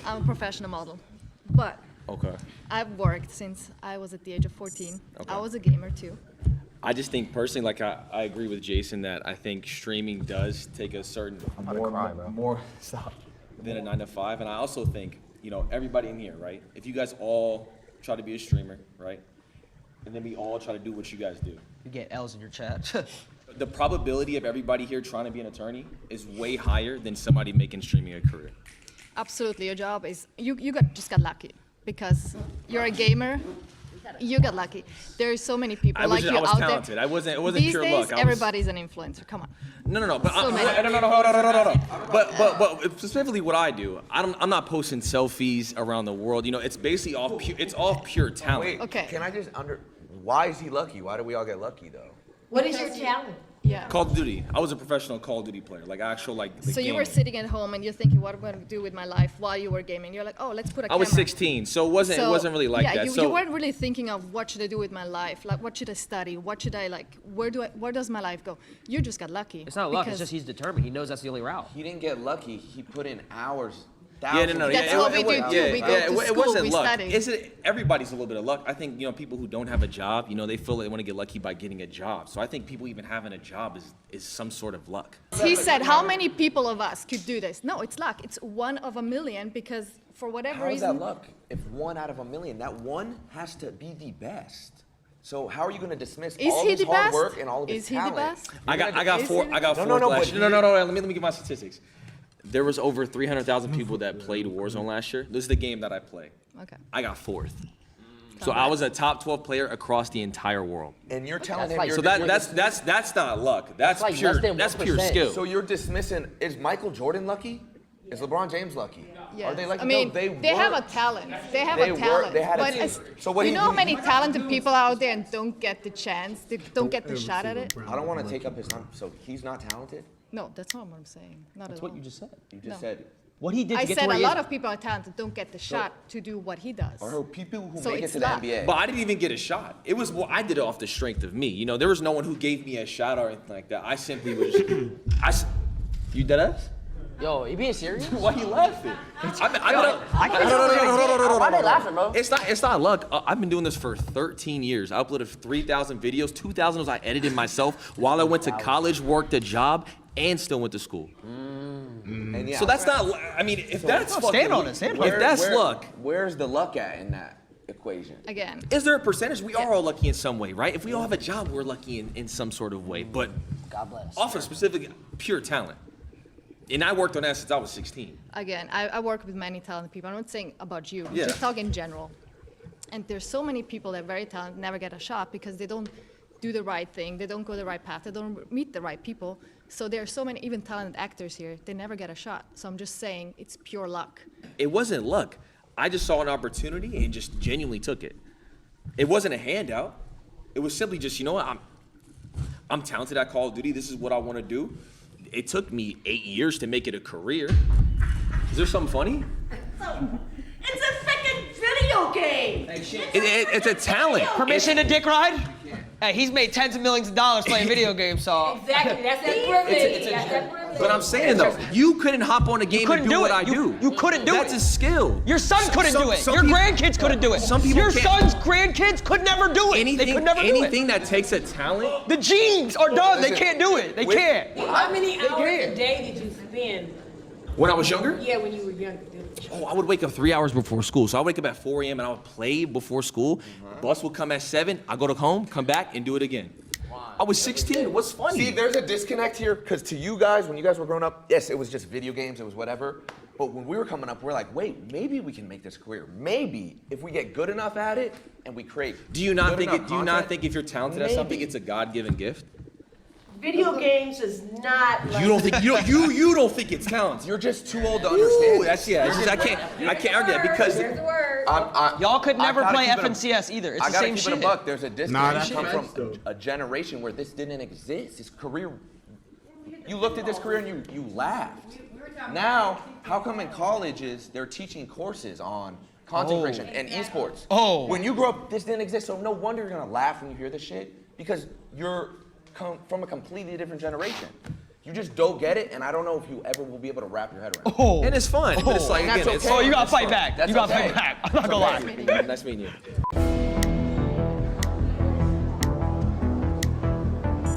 I'm a professional model, but Okay. I've worked since I was at the age of 14. Okay. I was a gamer too. I just think personally, like I agree with Jason that I think streaming does take a certain more stop than a 9 to 5, and I also think everybody in here, right? If you guys all try to be a streamer, right? and then we all try to do what you guys do. You get L's in your chat. The probability of everybody here trying to be an attorney is way higher than somebody making streaming a career. Absolutely, your job is just got lucky because you're a gamer. You got lucky. There's so many people like you I was out talented. there. It wasn't These pure days, luck. everybody's an influencer. Come on. No. But So many. hold on. But specifically, what I do, I'm not posting selfies around the world. You know, it's basically all pure talent. Wait, can I just why is he lucky? Why do we all get lucky though? What is your talent? Yeah. Call of Duty. I was a professional Call of Duty player, like actual like. The So you were gaming. sitting at home and you're thinking, what am I going to do with my life while you were gaming? You're like, oh, let's put a I was camera. 16, so it wasn't really like yeah, that. You weren't really thinking of what should I do with my life, like what should I study, what should I like, where does my life go? You just got lucky. It's not luck. It's just he's determined. He knows that's the only route. He didn't get lucky. He put in hours. Yeah, no. That's what we do too. We go to it school, wasn't we luck. study. Everybody's a little bit of luck. I think people who don't have a job, they feel they want to get lucky by getting a job. So I think people even having a job is some sort of luck. He said, how many people of us could do this? No, it's luck. It's 1 of a million because for whatever How is reason. that luck? If 1 out of a million, that one has to be the best. So how are you going to dismiss Is all he his the hard best? work and all of his Is he the talent? best? I got four. I got four. No. Let me give my statistics. There was over 300,000 people that played Warzone last year. This is the game that I play. Okay. I got 4th. So I was a top 12 player across the entire world. And you're telling him so you're that's not luck. That's like pure. less than That's 1%. pure skill. So you're dismissing? Is Michael Jordan lucky? Is LeBron James lucky? Yes. Are they lucky? I mean, No, they have a worked. talent. They have They a worked. talent. They had a but team. as, So what you he- know how many talented people out there and don't get the chance, they don't get the shot at it? I don't want to take up his time. So he's not talented? No, that's not what I'm saying. Not That's at what all. you just said. You just No. said. What he did I to get said to where a he lot is. of people are talented don't get the shot to do what he does. Or people who So make it it's to the luck. NBA. But I didn't even get a shot. It was I did it off the strength of me. There was no one who gave me a shot or anything like that. I simply was. You dead ass? Yo, you being serious? Why you laughing? Why they laughing, bro? It's not luck. I've been doing this for 13 years. I uploaded 3,000 videos. 2,000 was I edited myself while I went to college, worked a job, and still went to school. And yeah, So that's not. I mean, if that's fucking, stand on it, stand on it. if that's Where- luck, Where's the luck at in that equation? Again. is there a percentage? We are all lucky in some way, right? If we all have a job, we're lucky in some sort of way. But God bless. off of specific pure talent. And I worked on that since I was 16. Again, I work with many talented people. I'm not saying about you. I'm Yeah. just talking in general. And there's so many people that are very talented, never get a shot because they don't do the right thing. They don't go the right path. They don't meet the right people. So there are so many even talented actors here. They never get a shot. So I'm just saying it's pure luck. It wasn't luck. I just saw an opportunity and just genuinely took it. It wasn't a handout. It was simply just, you know what, I'm talented at Call of Duty. This is what I want to do. It took me 8 years to make it a career. Is there something funny? It's a freaking video game. It's a talent. Permission to dick ride? Hey, he's made tens of millions of dollars playing video games, so. Exactly. That's that privilege. That's that privilege. But I'm saying though, you couldn't hop on a game and couldn't do do what it. I do. You couldn't do That's it. a skill. Your son couldn't do it. Some Your people- grandkids couldn't do it. Some people Your can't. son's grandkids could never do it. They could never do it. Anything that takes a talent. The genes are done. They can't do it. They With- can't. How many They hours can't. a day did you spend? When I was younger? Yeah, when you were younger. Oh, I would wake up 3 hours before school. So I wake up at 4 a.m. and I would play before school. Bus would come at 7. I go to home, come back, and do it again. I was 16. What's funny? See, there's a disconnect here because to you guys, when you guys were growing up, yes, it was just video games, it was whatever. But when we were coming up, we're like, wait, maybe we can make this career. Maybe if we get good enough at it and we create. Do you not good think? enough Do you not content, think if you're talented at something, it's a God-given gift? Video games is not like. You don't think you don't think it's talent. You're just too old to understand. Ooh, that's yeah. It's just, I can't argue that because Y'all could I never gotta play keep it a- FNCS either. It's I the gotta same keep shit. it a buck. There's a Nah, disconnect. that's You come right, from a generation where this didn't exist. His career. You looked at this career and you laughed. Now, how come in colleges they're teaching courses on content creation and esports? Oh. When you grow up, this didn't exist. So no wonder you're gonna laugh when you hear this shit because you're from a completely different generation. You just don't get it, and I don't know if you ever will be able to wrap your head around it. Oh. and it's fun. But it's like And that's again, it's okay. Oh, you gotta That's fight fun. back. That's You gotta okay. fight back. I'm not gonna lie. Nice meeting you.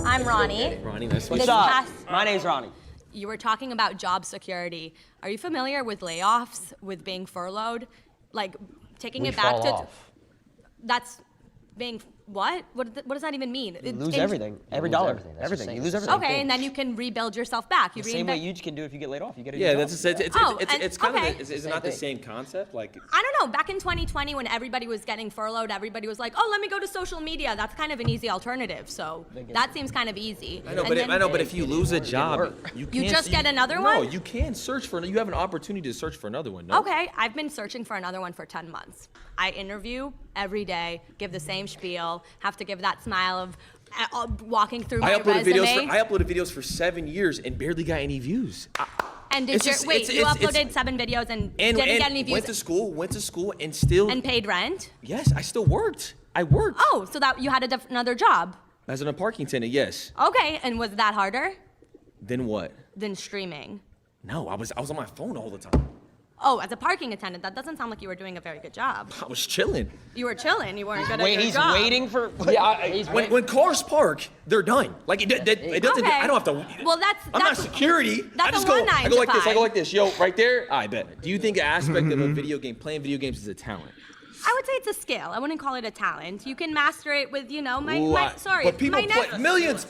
I'm Ronnie. Ronnie, nice to This meet you. past- My name's Ronnie. You were talking about job security. Are you familiar with layoffs, with being furloughed? Like taking We it back fall to off. that's being What? What does that even mean? You lose everything. Every dollar. Everything. You lose everything. Okay, and then you can rebuild yourself back. You The same way you can do if you get laid off. You get a new Yeah, job. that's it's kind okay. of is it not the same concept? Like I don't know. Back in 2020, when everybody was getting furloughed, everybody was like, "Oh, let me go to social media." That's kind of an easy alternative. So that seems kind of easy. I know, but if you lose a job, you can't. You just get another one? No, you can search for. You have an opportunity to search for another one. No? Okay, I've been searching for another one for 10 months. I interview every day, give the same spiel, have to give that smile of walking through my resume. I uploaded videos for 7 years and barely got any views. And did you uploaded 7 videos and didn't get any views? Went to school and still. And paid rent? Yes, I still worked. I worked. Oh, so that you had another job? As a parking attendant, yes. Okay, and was that harder Then what? than streaming? No, I was on my phone all the time. Oh, as a parking attendant, that doesn't sound like you were doing a very good job. I was chilling. You were chilling. You weren't good at your job. He's waiting for. When cars park, they're done. Like it doesn't. Okay. I don't have to. Well, I'm not security. That's I just a go. one I go like this. 9 to I go like this. Yo, right there. I bet. Do you think an aspect of a video game, playing video games, is a talent? I would say it's a skill. I wouldn't call it a talent. You can master it with, But people millions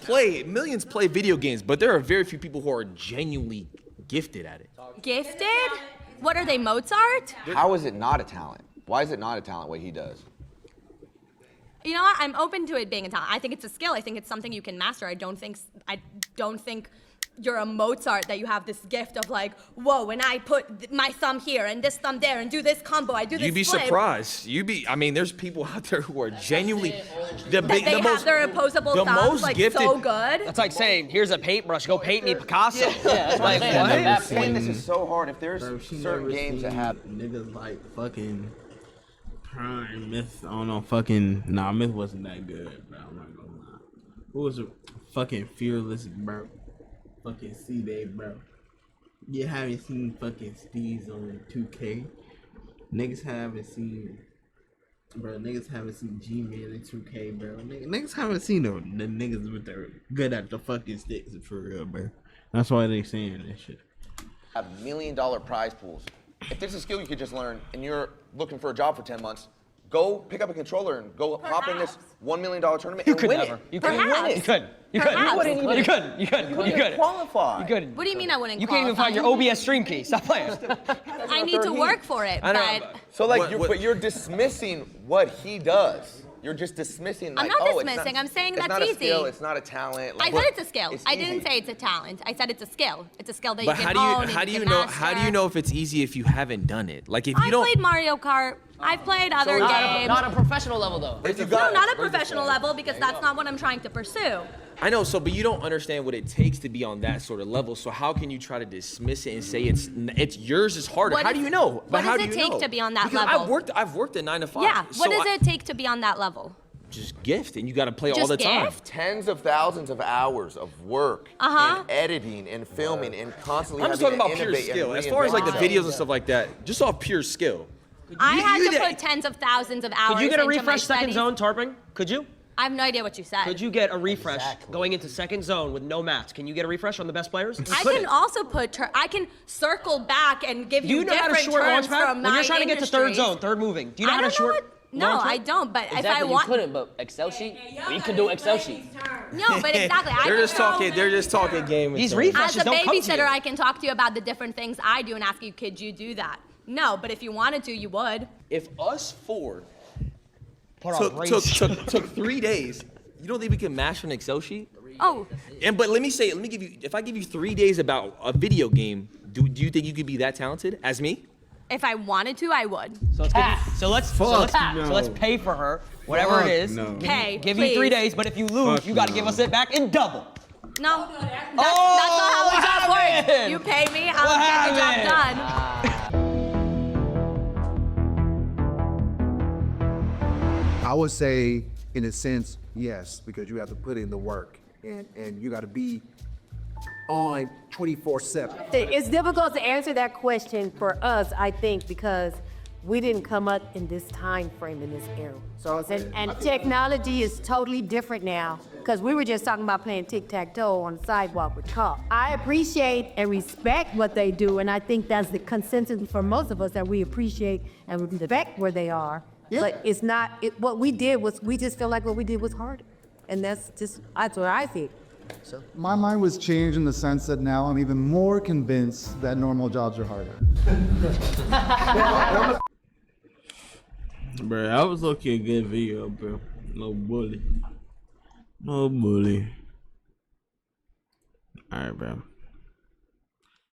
play video games, but there are very few people who are genuinely gifted at it. Gifted? What are they, Mozart? How is it not a talent? Why is it not a talent what he does? You know what? I'm open to it being a talent. I think it's a skill. I think it's something you can master. I don't think you're a Mozart, that you have this gift of like, whoa, when I put my thumb here and this thumb there and do this combo, I do this You'd be flip. surprised. I mean, there's people out there who are genuinely They have their opposable thumbs like so good. That's like saying, here's a paintbrush, go paint me Picasso. That's Like, what? what? At that point, this is so hard. If there's certain games that have niggas like fucking Prime, Myth. I don't know, fucking Myth wasn't that good, bro. I'm not gonna lie. Who was a fucking Fearless, bro? Fucking C-Babe, bro. You haven't seen fucking Steez on 2K. Niggas haven't seen G-Man in 2K, bro. Niggas haven't seen the niggas with their good at the fucking sticks for real, bro. That's why they saying that shit. have $1 million prize pools. If this is a skill you could just learn and you're looking for a job for 10 months, go pick up a controller and go hop in this $1 million tournament and win it. You couldn't win it. You couldn't. You couldn't qualify. You couldn't. What do you mean I wouldn't You can't even find your OBS stream key. Stop playing. I need to work for it, but So but you're dismissing what he does. You're just dismissing. I'm Like, not oh, dismissing. I'm saying it's that's not a easy. skill. It's not a talent. I Like, said it's a skill. it's I didn't easy. say it's a talent. I said it's a skill. It's a skill that But you can how own. do and you you can know? master. How do you know if it's easy if you haven't done it? Like if you I don't. played Mario Kart. I've played other games. Not a professional level though. No, not a professional level because that's not what I'm trying to pursue. I know, but you don't understand what it takes to be on that sort of level. So how can you try to dismiss it and say it's yours is harder? How do you know? What does it take to be on that Because level? I've worked at 9 to 5. Yeah. So What does it take to be on that level? Just gift, and you got to play all Just the time. gift? Tens of thousands of hours of work Uh-huh. and editing and filming and constantly. I'm just having talking to about pure innovate and skill. As far as like the reinvent videos and stuff like that, just off pure skill. I had to put tens of thousands of hours Could you get a into my refresh second studies. zone tarping? Could you? I have no idea what you said. Could you get a refresh going into second zone with no mats? Can you get a refresh on the best players? I can also put. I can circle back and give Do you know how to different short terms launch pad? from When you're my trying to get to third industries. zone, third moving. Do you know I how to don't know short? No, launch I pad? don't. But Exactly, if I want, you couldn't. But Excel sheet, you can do Excel sheet. no, but exactly. I They're can just talking. They're just talking game. These with refreshes As a don't come to babysitter, you. I can talk to you about the different things I do and ask you, could you do that? No, but if you wanted to, you would. If us four Put on took 3 days, you don't think we can master an Excel sheet? Oh, But let me give you. If I give you 3 days about a video game, do you think you could be that talented as me? if I wanted to, I would. So let's pay for her, whatever it is. no. Pay, Give you 3 please. days, but if you lose, Fuck you got to no. give us it back in double. No, that's not how the job works. happened? You pay me, I'll get the job done. I would say, in a sense, yes, because you have to put in the work and you got to be on 24/7. It's difficult to answer that question for us, I think, because we didn't come up in this time frame in this era. So And technology is totally different now, because we were just talking about playing tic-tac-toe on the sidewalk with Carl. I appreciate and respect what they do, and I think that's the consensus for most of us, that we appreciate and respect where they are. But it's not, what we did was, we just feel like what we did was harder. And that's what I think. So My mind was changed in the sense that now I'm even more convinced that normal jobs are harder. Bro, that was okay, a good video, bro. No bully. No bully. Alright, bro.